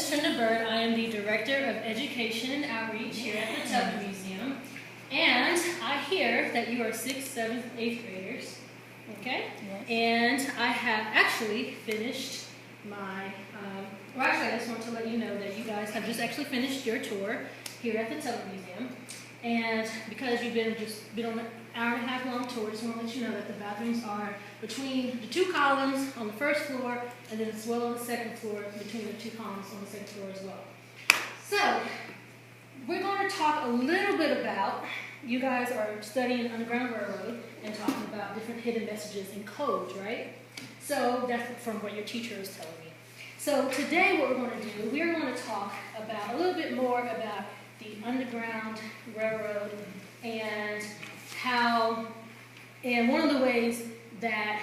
is Trinda Byrd. I am the Director of Education and Outreach here at the Tubman Museum. And I hear that you are 6th, 7th, 8th graders, okay? Yes. And I have actually finished my, I just want to let you know that you guys have just actually finished your tour here at the Tubman Museum. And because you've been on an hour and a half long tour, I just want to let you know that the bathrooms are between the 2 columns on the first floor, and then as well on the second floor, between the 2 columns on the second floor as well. So, we're going to talk a little bit about, you guys are studying Underground Railroad and talking about different hidden messages and codes, right? So, that's from what your teacher is telling me. So, today what we're going to do, we're going to talk about a little bit more about the Underground Railroad and how, and one of the ways that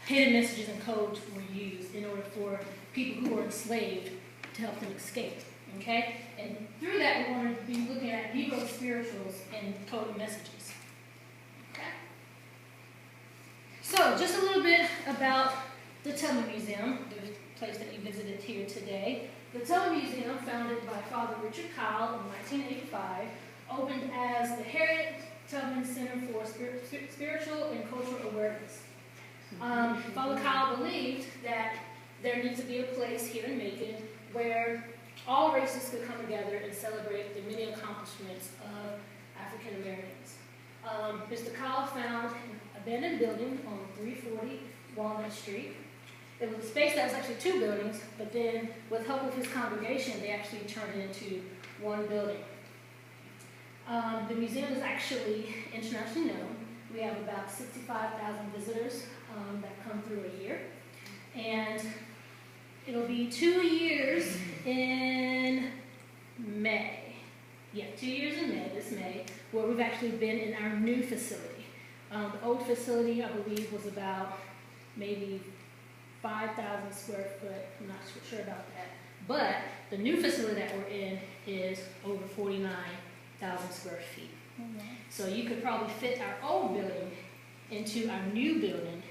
hidden messages and codes were used in order for people who were enslaved to help them escape, okay? And through that, we're going to be looking at Negro Spirituals and coded messages, okay? So, just a little bit about the Tubman Museum, the place that you visited here today. The Tubman Museum, founded by Father Richard Kyle in 1985, opened as the Harriet Tubman Center for Spiritual and Cultural Awareness. Father Kyle believed that there needs to be a place here in Macon where all races could come together and celebrate the many accomplishments of African Americans. Mr. Kyle found an abandoned building on 340 Walnut Street. It was a space that was actually 2 buildings, but then with help of his congregation, they actually turned it into 1 building. The museum is actually internationally known. We have about 65,000 visitors that come through a year. And it'll be 2 years in May. Yeah, 2 years in May, this May, where we've actually been in our new facility. The old facility, I believe, was about maybe 5,000 square foot. I'm not sure about that. But the new facility that we're in is over 49,000 square feet. Mm-hmm. So you could probably fit our old building into our new building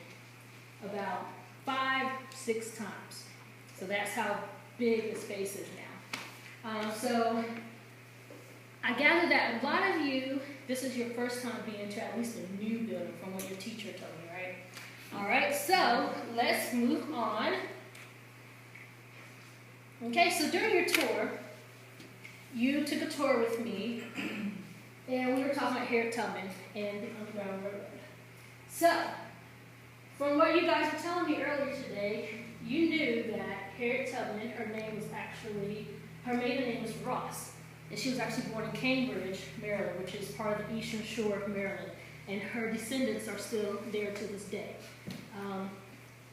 about 5-6 times. So that's how big the space is now. So I gather that a lot of you, this is your first time being to at least a new building from what your teacher told me, right? All right, so let's move on. Okay, so during your tour, you took a tour with me, and we were talking about Harriet Tubman and the Underground Railroad. So, from what you guys were telling me earlier today, you knew that Harriet Tubman, her maiden name was Ross, and she was actually born in Cambridge, Maryland, which is part of the eastern shore of Maryland, and her descendants are still there to this day.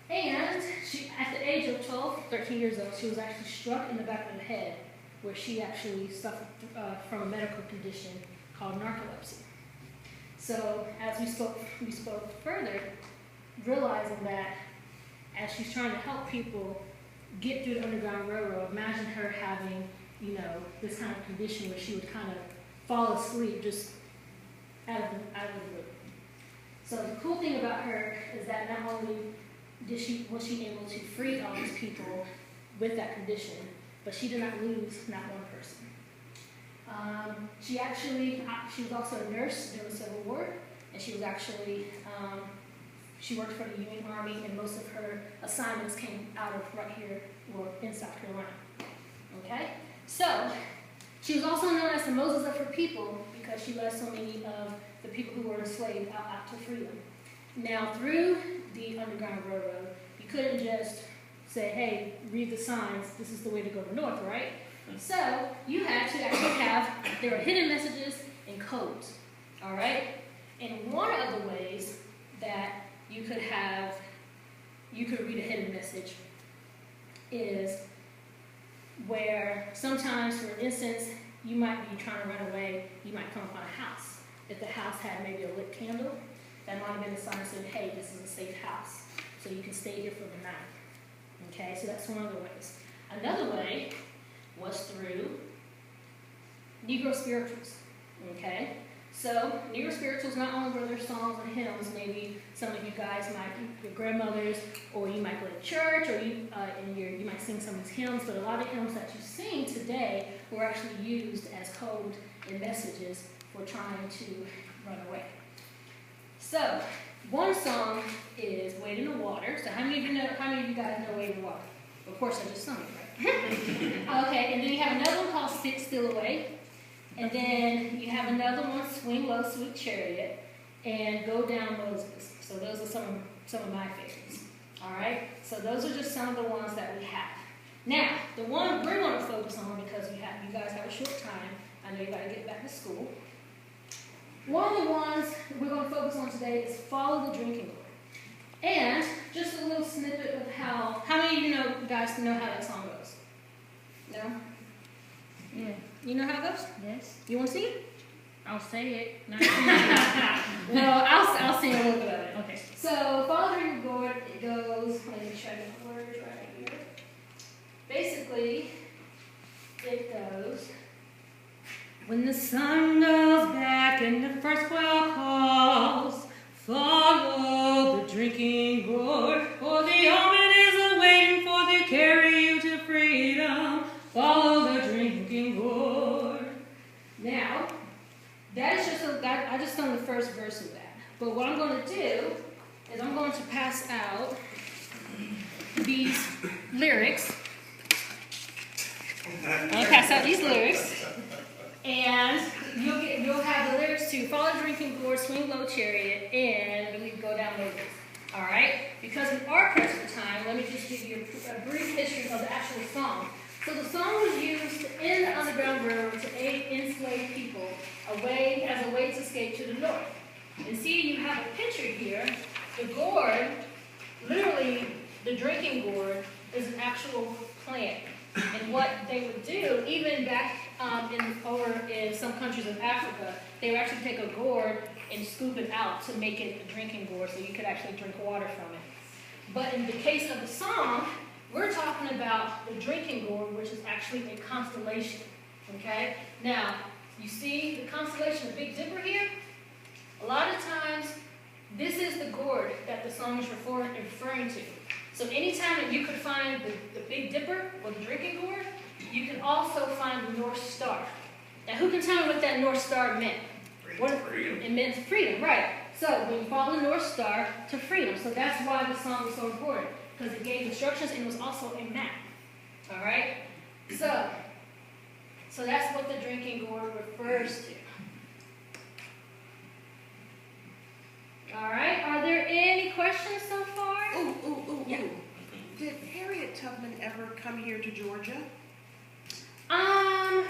And she, at the age of 13 years old, she was actually struck in the back of the head, where she actually suffered from a medical condition called narcolepsy. So as we spoke further, realizing that as she's trying to help people get through the Underground Railroad, imagine her having, this kind of condition where she would kind of fall asleep just out of the room. So the cool thing about her is that not only was she able to free all these people with that condition, but she did not lose not one person. She was also a nurse during the Civil War, and she was actually, she worked for the Union Army, and most of her assignments came out of right here, or in South Carolina. Okay? So, she was also known as the Moses of her people because she led so many of the people who were enslaved out to freedom. Now, through the Underground Railroad, you couldn't just say, hey, read the signs, this is the way to go to north, right? So, you had to actually there were hidden messages and codes, all right? And one of the ways that you could read a hidden message is where sometimes, for instance, you might be trying to run away, you might come upon a house. If the house had maybe a lit candle, that might have been a sign saying, hey, this is a safe house, so you can stay here for the night. Okay, so that's one of the ways. Another way was through Negro Spirituals. Okay, So, Negro Spirituals not only were their songs and hymns, maybe some of you guys might, your grandmothers, or you might go to church, or you might sing some of these hymns, but a lot of hymns that you sing today were actually used as code and messages for trying to run away. So, one song is Wade in the Water. So how many of you guys know Wade in the Water? Of course, I just sung it, right? Okay, and then you have another one called Sit Still Away. And then you have another one, Swing Low, Sweet Chariot, and Go Down Moses. So those are some of my favorites. All right? So those are just some of the ones that we have. Now, the one we're going to focus on, because you guys have a short time, I know you got to get back to school. One of the ones we're going to focus on today is Follow the Drinking Gourd. And just a little snippet of how many of you guys know how that song goes? No? Yeah. You know how it goes? Yes. You want to sing it? I'll say it. Not Well, I'll sing a little bit of it. Okay. So, Follow the Drinking Gourd, it goes, let me try to get the words right here. Basically, it goes, when the sun goes back and the first well calls, follow the drinking gourd, for the omen is awaiting for to carry you to freedom. Follow the drinking gourd. Now, that is I just sung the first verse of that. But what I'm going to do is I'm going to pass out these lyrics. I'm going to pass out these lyrics. And you'll have the lyrics to Follow the Drinking Gourd, Swing Low Chariot, and we can Go Down Moses. All right? Because we are pressed for time, let me just give you a brief history of the actual song. So the song was used in the Underground Railroad to aid enslaved people as a way to escape to the north. And see, you have a picture here. The gourd, literally, the drinking gourd, is an actual plant. And what they would do, even back over in some countries of Africa, they would actually take a gourd and scoop it out to make it a drinking gourd, so you could actually drink water from it. But in the case of the song, we're talking about the drinking gourd, which is actually a constellation, okay? Now, you see the constellation of Big Dipper here? A lot of times, this is the gourd that the song is referring to. So anytime that you could find the Big Dipper or the drinking gourd, you can also find the North Star. Now, who can tell me what that North Star meant? Freedom. It meant freedom, right. So when you follow the North Star to freedom. So that's why the song is so important, because it gave instructions and it was also a map. All right? So that's what the drinking gourd refers to. All right, are there any questions so far? Yeah. Did Harriet Tubman ever come here to Georgia? I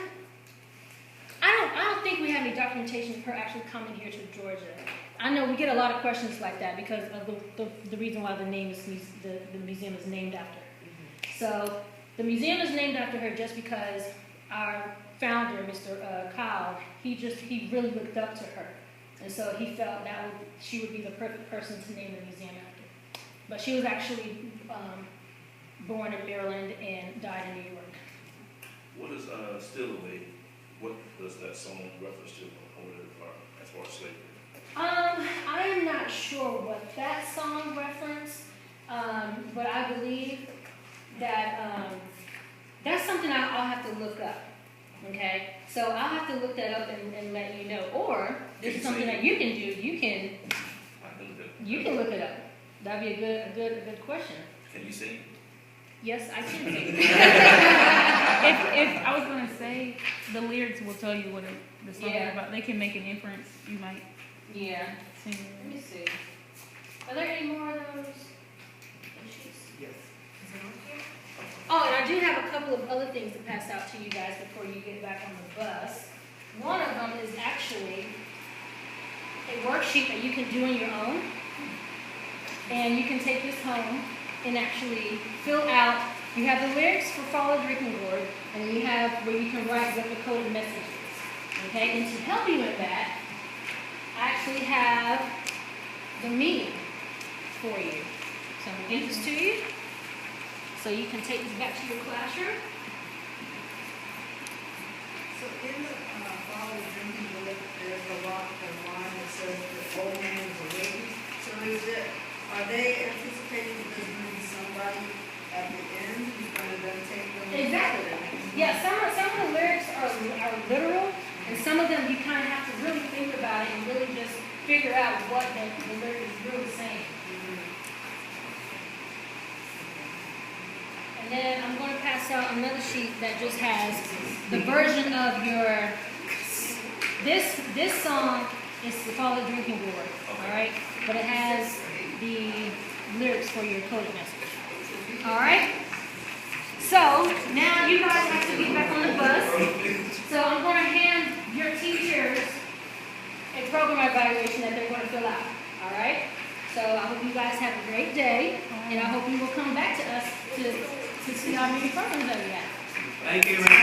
don't think we have any documentation of her actually coming here to Georgia. I know we get a lot of questions like that because of the reason why the museum is named after her. So the museum is named after her just because our founder, Mr. Kyle, he really looked up to her. And so he felt she would be the perfect person to name the museum after. But she was actually born in Maryland and died in New York. What is Still Away? What does that song reference to as far as slavery? I am not sure what that song referenced, but I believe that that's something I'll have to look up. Okay, so I'll have to look that up and let you know. Or this is something that you can do. You can look it up. That'd be a good question. Can you sing? Yes, I can sing. if I was going to say, the lyrics will tell you what the song is about. They can make an inference. You might sing it. Let me see. Are there any more of those issues? Yes. Oh, and I do have a couple of other things to pass out to you guys before you get back on the bus. One of them is actually a worksheet that you can do on your own. And you can take this home and actually fill out. You have the lyrics for Follow Drinking Gourd, and you have where you can write what the coded message is. Okay, and to help you with that, I actually have the meaning for you. So I'm going to give this to you. So you can take this back to your classroom. So in the Follow the Drinking Gourd, there's a lot And some of them you kind of have to really think about it and really just figure out what the lyric is really saying. And then I'm going to pass out another sheet that just has the version of your, this song is called the Drinking Gourd, all right? But it has the lyrics for your coded message, all right? So now you guys have to get back on the bus. So I'm going to hand your teachers a program evaluation that they're going to fill out, all right? So I hope you guys have a great day, and I hope you will come back to us to see how many programs that we have. Thank you, ma'am.